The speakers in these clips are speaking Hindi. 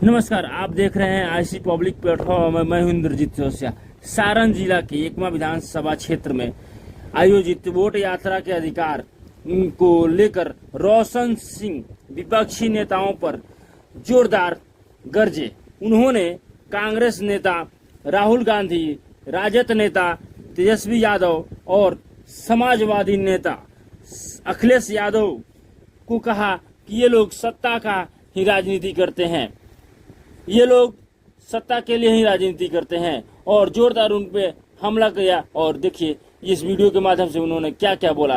नमस्कार, आप देख रहे हैं आईसी पब्लिक प्लेटफॉर्म। मैं हूं इंद्रजीत जोशिया। सारण जिला के एकमा विधानसभा क्षेत्र में आयोजित वोट यात्रा के अधिकार को लेकर रोशन सिंह विपक्षी नेताओं पर जोरदार गरजे। उन्होंने कांग्रेस नेता राहुल गांधी, राजद नेता तेजस्वी यादव और समाजवादी नेता अखिलेश यादव को कहा कि ये लोग सत्ता का ही राजनीति करते हैं, ये लोग सत्ता के लिए ही राजनीति करते हैं और जोरदार उन पे हमला किया। और देखिए इस वीडियो के माध्यम से उन्होंने क्या क्या बोला।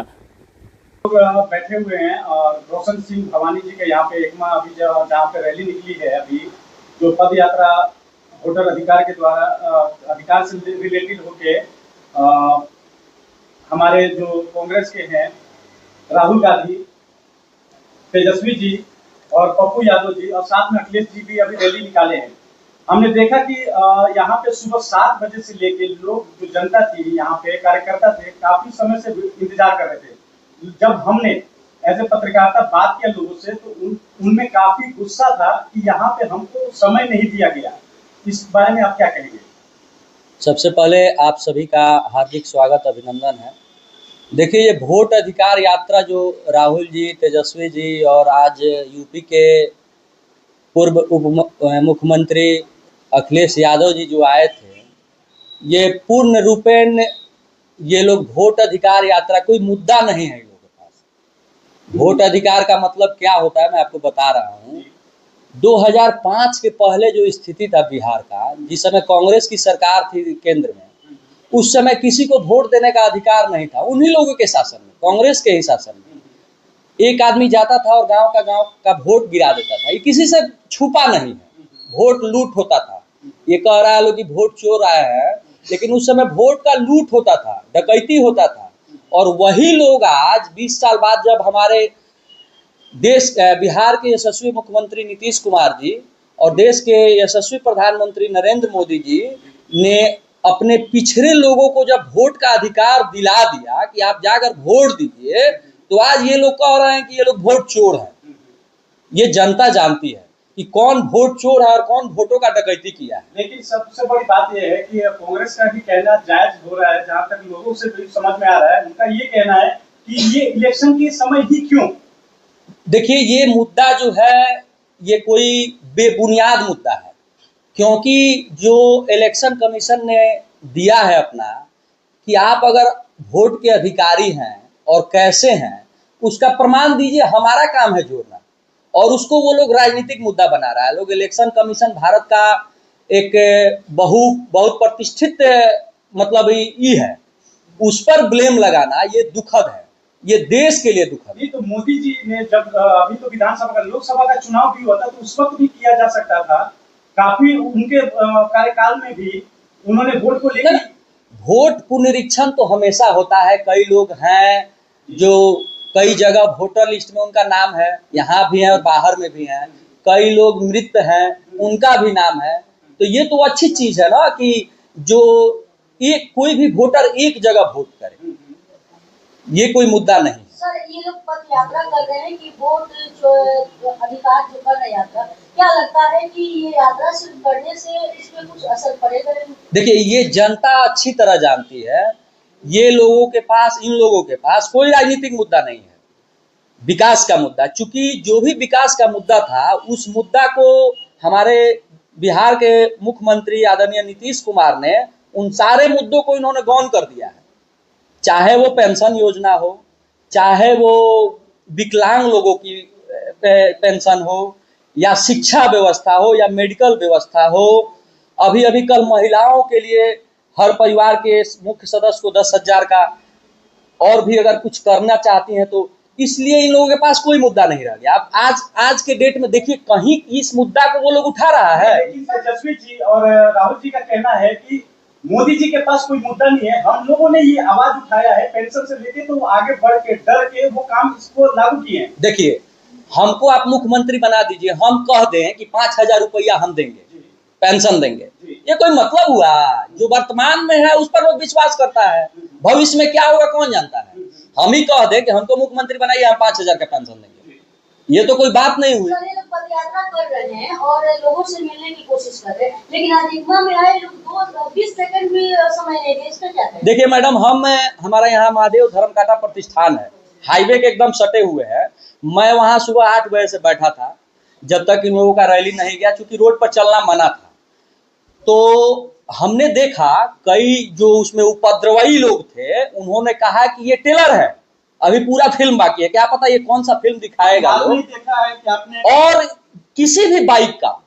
लोग बैठे हुए हैं और रोशन सिंह भवानी जी के यहाँ पे एकमा अभी जहाँ पे रैली निकली है, अभी जो पद यात्रा वोटर अधिकार के द्वारा अधिकार से रिलेटेड होके हमारे जो कांग्रेस के हैं राहुल गांधी, तेजस्वी जी और पप्पू यादव जी और साथ में अखिलेश जी भी अभी रैली निकाले हैं। हमने देखा कि यहाँ पे सुबह 7 बजे से लेके लोग, जो जनता थी यहाँ पे, कार्यकर्ता थे, काफी समय से इंतजार कर रहे थे। जब हमने एज ए पत्रकारिता बात किया लोगों से तो उनमें काफी गुस्सा था कि यहाँ पे हमको समय नहीं दिया गया। इस बारे में आप क्या कहेंगे? सबसे पहले आप सभी का हार्दिक स्वागत, अभिनंदन है। देखिए, ये वोट अधिकार यात्रा जो राहुल जी, तेजस्वी जी और आज यूपी के पूर्व उप मुख्यमंत्री अखिलेश यादव जी जो आए थे, ये पूर्ण रूपेण ये लोग वोट अधिकार यात्रा, कोई मुद्दा नहीं है इन लोगों के पास। वोट अधिकार का मतलब क्या होता है मैं आपको बता रहा हूँ। 2005 के पहले जो स्थिति था बिहार का, जिस समय कांग्रेस की सरकार थी केंद्र में, उस समय किसी को वोट देने का अधिकार नहीं था। उन्हीं लोगों के शासन में, कांग्रेस के ही शासन में एक आदमी जाता था और गांव का वोट गिरा देता था। ये किसी से छुपा नहीं है। वोट लूट होता था। ये कह रहा है लोग कि वोट चोर आया है, लेकिन उस समय वोट का लूट होता था, डकैती होता था। और वही लोग आज 20 साल बाद जब हमारे देश बिहार के यशस्वी मुख्यमंत्री नीतीश कुमार जी और देश के यशस्वी प्रधानमंत्री नरेंद्र मोदी जी ने अपने पिछड़े लोगों को जब वोट का अधिकार दिला दिया कि आप जाकर वोट दीजिए, तो आज ये लोग कह रहे हैं कि ये लोग वोट चोर हैं। ये जनता जानती है कि कौन वोट चोर है और कौन वोटों का डकैती किया है। लेकिन सबसे बड़ी बात यह है कि कांग्रेस का भी कहना जायज हो रहा है, जहां तक लोगों से भी समझ में आ रहा है, उनका ये कहना है कि ये इलेक्शन के समय ही क्यों। देखिए, ये मुद्दा जो है ये कोई बेबुनियाद मुद्दा है, क्योंकि जो इलेक्शन कमीशन ने दिया है अपना कि आप अगर वोट के अधिकारी हैं और कैसे हैं, उसका प्रमाण दीजिए। हमारा काम है जोड़ना, और उसको वो लोग राजनीतिक मुद्दा बना रहा है। लोग इलेक्शन कमीशन भारत का एक बहुत प्रतिष्ठित मतलब ये है, उस पर ब्लेम लगाना ये दुखद है, ये देश के लिए दुखद है। तो मोदी जी ने जब अभी तो विधानसभा का, लोकसभा का चुनाव भी हुआ था, तो उस वक्त भी किया जा सकता था। काफी उनके कार्यकाल में भी उन्होंने वोट को लेकर, वोट पुनरीक्षण तो हमेशा होता है। कई लोग हैं जो कई जगह वोटर लिस्ट में उनका नाम है, यहाँ भी है और बाहर में भी है। कई लोग मृत हैं, उनका भी नाम है। तो ये तो अच्छी चीज है ना कि जो एक कोई भी वोटर एक जगह वोट करे, ये कोई मुद्दा नहीं। सर, ये लोग पद यात्रा कर रहे हैं कि वोट अधिकार जो कर रहे यात्रा, क्या लगता है कि ये यात्रा सिर्फ करने से इसमें कुछ असर पड़ेगा? देखिए, ये जनता अच्छी तरह जानती है। ये लोगों के पास, इन लोगों के पास कोई राजनीतिक मुद्दा नहीं है, विकास का मुद्दा। चूंकि जो भी विकास का मुद्दा था, उस मुद्दा को हमारे बिहार के मुख्यमंत्री आदरणीय नीतीश कुमार ने, उन सारे मुद्दों को इन्होंने गौन कर दिया है। चाहे वो पेंशन योजना हो, चाहे वो विकलांग लोगों की पेंशन हो, या शिक्षा व्यवस्था हो, या मेडिकल व्यवस्था हो। अभी कल महिलाओं के लिए हर परिवार के मुख्य सदस्य को 10,000 का और भी अगर कुछ करना चाहती हैं, तो इसलिए इन लोगों के पास कोई मुद्दा नहीं रह गया। अब आज के डेट में देखिए, कहीं इस मुद्दा को वो लोग उठा रहा है। तेजस्वी जी और राहुल जी का कहना है कि मोदी जी के पास कोई मुद्दा नहीं है, हम लोगों ने ये आवाज उठाया है पेंशन से लेके, तो आगे बढ़ के डर के वो काम इसको लागू किए हैं। देखिए, हमको आप मुख्यमंत्री बना दीजिए, हम कह दें कि 5,000 रुपया हम देंगे, पेंशन देंगे, ये कोई मतलब हुआ? जो वर्तमान में है उस पर लोग विश्वास करता है, भविष्य में क्या होगा कौन जानता है। हम ही कह दें कि हमको मुख्यमंत्री बनाइए, हम 5,000 का पेंशन देंगे, ये तो कोई बात नहीं हुई। सर, ये लोग पद यात्रा कर रहे हैं और लोगों से मिलने की कोशिश कर रहे हैं, लेकिन आज इकमा में आए लोग 20 सेकंड भी समय नहीं दिए, इसका क्या कहें? देखिए मैडम, हमारा यहाँ महादेव धर्मकांटा प्रतिष्ठान है, हाईवे के एकदम सटे हुए है। मैं वहाँ सुबह 8 बजे से बैठा था जब तक इन लोगों का रैली नहीं गया, क्योंकि रोड पर चलना मना था। तो हमने देखा कई जो उसमें उपद्रवी लोग थे, उन्होंने कहा कि ये टेलर है, अभी पूरा फिल्म बाकी है, क्या पता ये कौन सा फिल्म दिखाएगा लोग। देखा है कि आपने और किसी भी बाइक का,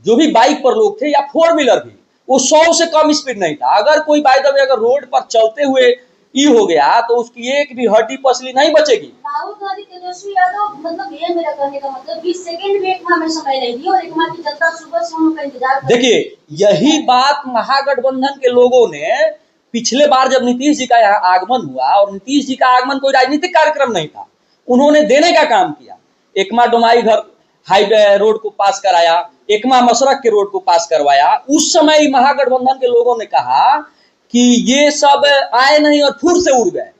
जो भी बाइक पर लोग थे या 4 व्हीलर भी, वो 100 से कम स्पीड नहीं था। अगर कोई बाय द वे अगर रोड पर चलते हुए हो गया तो उसकी एक भी हड्डी पसली नहीं बचेगी। राहुल गांधी, तेजस्वी यादव, मतलब ये मेरा कहने का मतलब 20 सेकंड भी एकमा में समय नहीं दिया और एकमा की जनता सुबह से उनका इंतजार कर रही है। देखिए, यही बात महागठबंधन के लोगों ने पिछले बार जब नीतीश जी का यहाँ आगमन हुआ, और नीतीश जी का आगमन कोई राजनीतिक कार्यक्रम नहीं था, उन्होंने देने का काम किया। एकमा डोमाई घर हाईवे रोड को पास कराया, एकमा मसरक के रोड को पास करवाया। उस समय महागठबंधन के लोगों ने कहा कि ये सब आए नहीं और फुर से उड़ गए,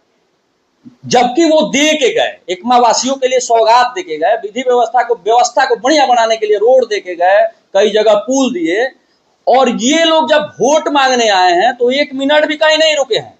जबकि वो दे के गए, एकमा वासियों के लिए सौगात दे के गए, विधि व्यवस्था को बढ़िया बनाने के लिए रोड दे के गए, कई जगह पुल दिए। और ये लोग जब वोट मांगने आए हैं तो 1 मिनट भी कहीं नहीं रुके हैं।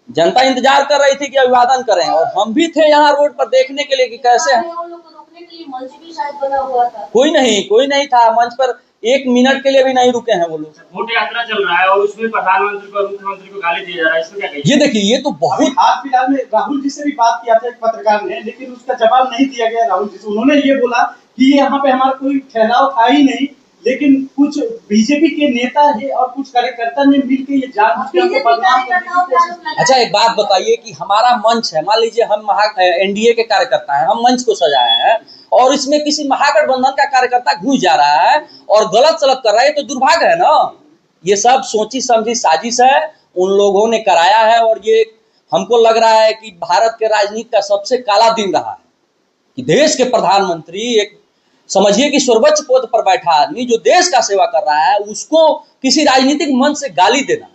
जनता इंतजार कर रही थी कि अभिवादन करें, और हम भी थे यहाँ रोड पर देखने के लिए कि कैसे है। उन लोगों को रोकने के लिए मंच भी शायद बना हुआ था। कोई नहीं था मंच पर, 1 मिनट के लिए भी नहीं रुके हैं वो लोग। वोट यात्रा चल रहा है और उसमें प्रधानमंत्री को, मुख्यमंत्री को गाली दिया जा रहा है, इसमें क्या कहिए? ये देखिए, ये तो बहुत हाल फिलहाल में राहुल जी से भी बात किया था एक पत्रकार ने, लेकिन उसका जवाब नहीं दिया गया राहुल जी से। उन्होंने ये बोला कि यहाँ पे हमारा कोई ठहराव था ही नहीं, लेकिन कुछ बीजेपी के नेता है और कुछ कार्यकर्ता ने मिलकर ये जानबूझ के हमको बदनाम करने की कोशिश की। अच्छा, एक बात बताइए कि हमारा मंच है, मान लीजिए हम एनडीए के कार्यकर्ता हैं, हम मंच को सजाए हैं और इसमें किसी महागठबंधन का कार्यकर्ता घुस जा रहा है और गलत सलत कर रहा है, तो दुर्भाग्य है ना। ये सब सोची समझी साजिश है, उन लोगों ने कराया है। और ये हमको लग रहा है कि भारत के राजनीति का सबसे काला दिन रहा है कि देश के प्रधानमंत्री, एक समझिए कि सर्वोच्च पद पर बैठा आदमी जो देश का सेवा कर रहा है, उसको किसी राजनीतिक मंच से गाली देना,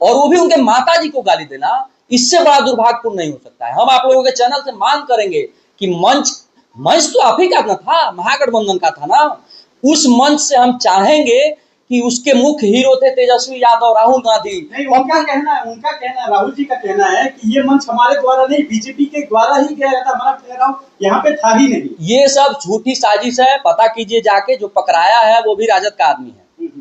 और वो भी उनके माता जी को गाली देना, इससे बड़ा दुर्भाग्यपूर्ण नहीं हो सकता है। हम आप लोगों के चैनल से मांग करेंगे कि मंच तो आप ही का ना था, महागठबंधन का था ना। उस मंच से हम चाहेंगे कि उसके मुख्य हीरो थे तेजस्वी यादव, राहुल गांधी। नहीं, उनका कहना राहुल जी का कहना है कि ये मंच हमारे द्वारा नहीं, बीजेपी के द्वारा ही किया गया था, हमारा ठहराव यहाँ पे था ही नहीं। ये सब झूठी साजिश है, पता कीजिए जाके, जो पकड़ाया है वो भी राजद का आदमी है।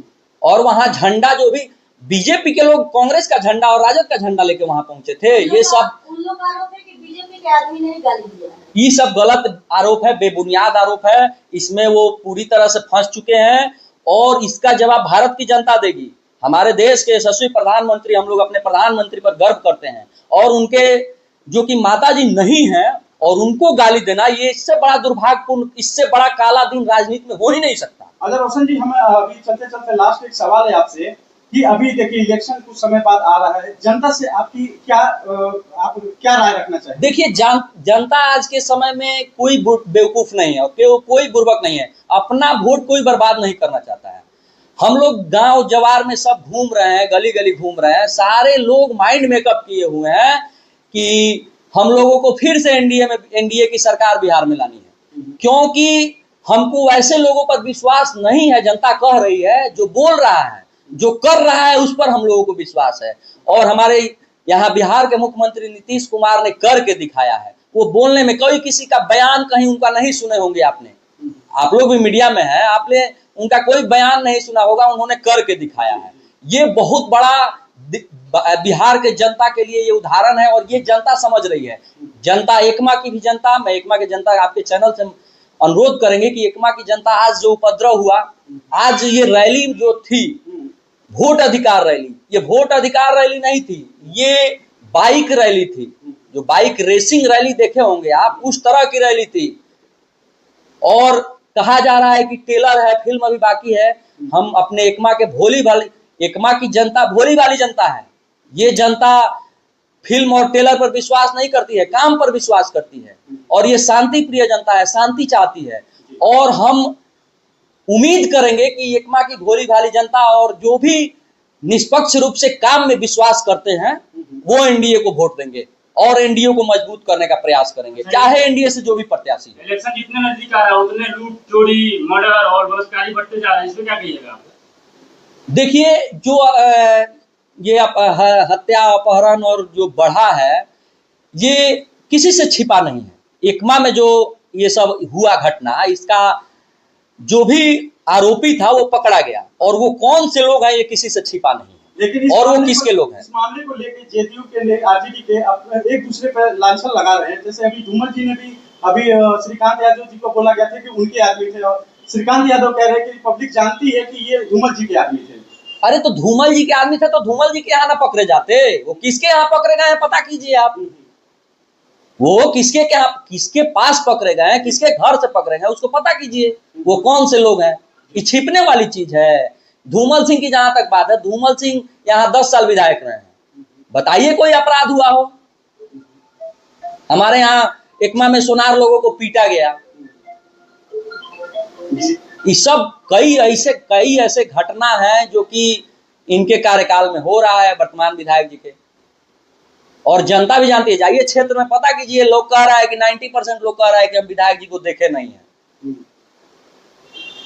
और वहाँ झंडा, जो भी बीजेपी के लोग कांग्रेस का झंडा और राजद का झंडा लेके वहां पहुंचे थे, ये सब उन लोग का आरोप है कि बीजेपी के आदमी ने गाली दिया। ये सब गलत आरोप है, बेबुनियाद आरोप है। इसमें वो पूरी तरह से फंस चुके हैं और इसका जवाब भारत की जनता देगी। हमारे देश के यशस्वी प्रधानमंत्री, हम लोग अपने प्रधानमंत्री पर गर्व करते हैं, और उनके जो कि माता जी नहीं है और उनको गाली देना, ये इससे बड़ा दुर्भाग्यपूर्ण, इससे बड़ा काला दिन राजनीति में हो ही नहीं सकता। अगर रोशन जी, हमें अभी चलते चलते लास्ट एक सवाल है आपसे कि अभी देखिए इलेक्शन कुछ समय बाद आ रहा है, जनता से आपकी आप क्या राय रखना चाहिए? देखिए, जनता आज के समय में कोई बेवकूफ नहीं है और कोई बुर्बक नहीं है, अपना वोट कोई बर्बाद नहीं करना चाहता है। हम लोग गांव जवार में सब घूम रहे हैं, गली गली घूम रहे हैं, सारे लोग माइंड मेकअप किए हुए हैं कि हम लोगों को फिर से एनडीए की सरकार बिहार में लानी है, क्योंकि हमको ऐसे लोगों पर विश्वास नहीं है। जनता कह रही है, जो बोल रहा है, जो कर रहा है, उस पर हम लोगों को विश्वास है। और हमारे यहाँ बिहार के मुख्यमंत्री नीतीश कुमार ने करके दिखाया है। वो बोलने में, कोई किसी का बयान कहीं उनका नहीं सुने होंगे आपने, आप लोग भी मीडिया में हैं, आपने उनका कोई बयान नहीं सुना होगा, उन्होंने करके दिखाया है। ये बहुत बड़ा बिहार के जनता के लिए ये उदाहरण है और ये जनता समझ रही है। जनता, एकमा की भी जनता, मैं एकमा की जनता आपके चैनल से अनुरोध करेंगे कि एकमा की जनता, आज जो उपद्रव हुआ, आज ये रैली जो थी, वोट अधिकार रैली, ये वोट अधिकार रैली नहीं थी, ये बाइक रैली थी। जो बाइक रेसिंग रैली देखे होंगे आप, उस तरह की रैली थी। और कहा जा रहा है कि टेलर है, फिल्म अभी बाकी है। हम अपने एकमा के एकमा की जनता भोली भाली जनता है। ये जनता फिल्म और टेलर पर विश्वास नहीं करती है, काम पर विश्वास करती है। और ये शांति प्रिय जनता है, शांति चाहती है। और हम उम्मीद करेंगे कि एकमा की भोली भाली जनता और जो भी निष्पक्ष रूप से काम में विश्वास करते हैं, वो एनडीए को वोट देंगे। और एनडीए को मजबूत करने का प्रयास करेंगे, चाहे एनडीए से जो भी प्रत्याशी है। इलेक्शन जितने नजदीक आ रहा है उतने लूट, चोरी, मर्डर और बलात्कारी बढ़ते जा रहे हैं, इसमें क्या कहिएगा आप? देखिए, जो ये हत्या अपहरण और जो बढ़ा है, ये किसी से छिपा नहीं है। एकमा में जो ये सब हुआ घटना, इसका जो भी आरोपी था वो पकड़ा गया, और वो कौन से लोग हैं ये किसी से छिपा नहीं है। लेकिन और वो किसके लोग हैं? इस मामले को लेकर जेडीयू के आरजेडी के एक दूसरे पर लांछन लगा रहे हैं। जैसे अभी धूमल जी ने भी अभी श्रीकांत यादव जी को बोला गया था कि उनके आदमी थे, और श्रीकांत यादव कह रहे हैं कि पब्लिक जानती है कि ये धूमल जी के आदमी थे। अरे तो धूमल जी के आदमी थे तो धूमल जी के यहाँ ना पकड़े जाते, वो किसके यहाँ पकड़े गए हैं पता कीजिए आप। वो किसके पास पकड़े गए हैं, किसके घर से पकड़े गए उसको पता कीजिए, वो कौन से लोग हैं। ये छिपने वाली चीज है। धूमल सिंह की जहां तक बात है, धूमल सिंह यहाँ 10 साल विधायक रहे हैं, बताइए कोई अपराध हुआ हो? हमारे यहाँ एकमा में सोनार लोगों को पीटा गया। ये सब कई ऐसे घटना है जो कि इनके कार्यकाल में हो रहा है, वर्तमान विधायक जी के, और जनता भी जानती है। जाइए क्षेत्र में पता कीजिए, लोग कह रहा है कि 90% लोग कह रहा है कि हम विधायक जी को देखे नहीं है।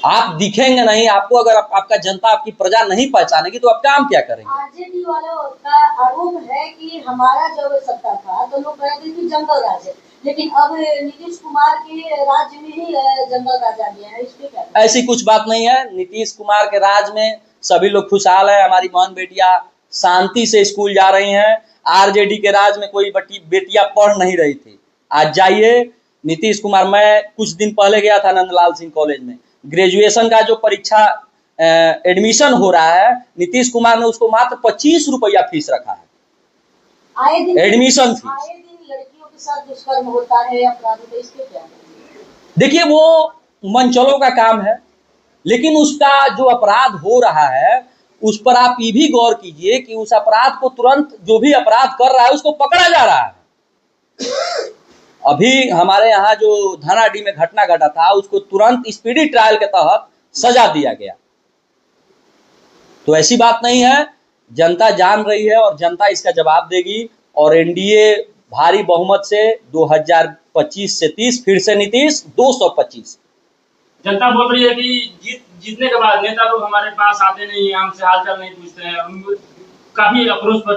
आप दिखेंगे नहीं, आपको अगर आपका जनता, आपकी प्रजा नहीं पहचानेगी तो आप काम क्या करेंगे? आरजेडी वालों का आरोप है कि हमारा जब सत्ता था तो लोग कहते थे कि जंगल राज है, लेकिन अब नीतीश कुमार के राज्य में ही जंगल राज आ गया है। इस पे क्या? ऐसी कुछ बात नहीं है। नीतीश कुमार के राज में सभी लोग खुशहाल है। हमारी बहन बेटियां शांति से स्कूल जा रही हैं। आरजेडी के राज में कोई बेटियां पढ़ नहीं रही थी। आज जाइए नीतीश कुमार, मैं कुछ दिन पहले गया था नंदलाल सिंह कॉलेज में, ग्रेजुएशन का जो परीक्षा एडमिशन हो रहा है, नीतीश कुमार ने उसको मात्र 25 रुपया फीस रखा है। आए दिन एडमिशन फीस। आए दिन लड़कियों के साथ दुष्कर्म होता है, अपराध होता है, इसके क्या? देखिए, वो मंचलों का काम है, लेकिन उसका जो अपराध हो रहा है उस पर आप ये भी गौर कीजिए कि उस अपराध को तुरंत, जो भी अपराध कर रहा है उसको पकड़ा जा रहा है। अभी हमारे यहाँ जो धनाडी में घटना घटा था, उसको तुरंत स्पीडी ट्रायल के तहत सजा दिया गया। तो ऐसी बात नहीं है, जनता जान रही है और जनता इसका जवाब देगी। और एनडीए भारी बहुमत से 2025 से 30, फिर से नीतीश 225। जनता बोल रही है कि जीतने के बाद नेता लोग हमारे पास आते नहीं है, हमसे हालचाल नहीं पूछते हैं, काफी अप्रोच पर।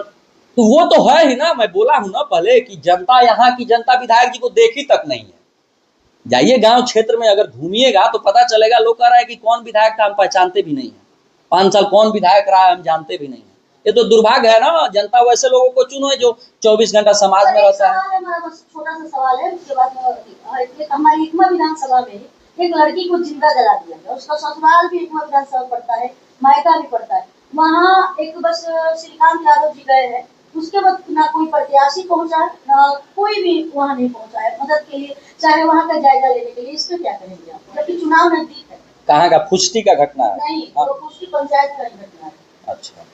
तो वो तो है ही ना, मैं बोला हूं ना पहले कि जनता, यहाँ की जनता विधायक जी को देखी तक नहीं है। जाइए गांव क्षेत्र में अगर घूमिएगा तो पता चलेगा, लोग कह रहे हैं कि कौन विधायक था हम पहचानते भी नहीं है, 5 साल कौन विधायक रहा है हम जानते भी नहीं है। ये तो दुर्भाग्य है ना। जनता वैसे लोगों को चुने जो 24 घंटा समाज में रहता है। हमारा बस छोटा सा सवाल है, उसके बाद हमारी एकमा विधानसभा में एक लड़की को जिंदा जला दिया गया। उसका ससुराल भी एकमा विधानसभा पड़ता है, मायका भी पड़ता है। वहाँ एक बस श्रीकांत यादव जी गए हैं, उसके बाद ना कोई प्रत्याशी पहुंचा, ना कोई भी वहाँ नहीं पहुंचा है मदद के लिए, चाहे वहाँ का जायजा लेने के लिए। इस पे क्या करेंगे आप, जबकि चुनाव नजदीक है? कहाँ का? फुष्टी का घटना है? नहीं, वो फुष्टी पंचायत का घटना है। अच्छा,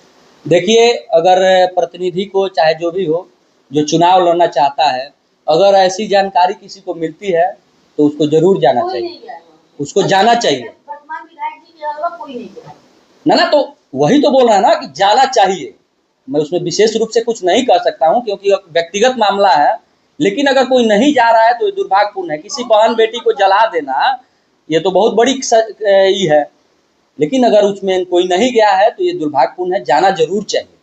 देखिए, अगर प्रतिनिधि को, चाहे जो भी हो, जो चुनाव लड़ना चाहता है, अगर ऐसी जानकारी किसी को मिलती है तो उसको जरूर जाना चाहिए, उसको जाना चाहिए। वर्तमान विधायक जी के अलावा कोई नहीं गया ना, तो वही तो बोल रहा है ना कि जाना चाहिए। मैं उसमें विशेष रूप से कुछ नहीं कर सकता हूं क्योंकि व्यक्तिगत मामला है, लेकिन अगर कोई नहीं जा रहा है तो ये दुर्भाग्यपूर्ण है। किसी बहन बेटी को जला देना ये तो बहुत बड़ी ये है, लेकिन अगर उसमें कोई नहीं गया है तो ये दुर्भाग्यपूर्ण है, जाना जरूर चाहिए।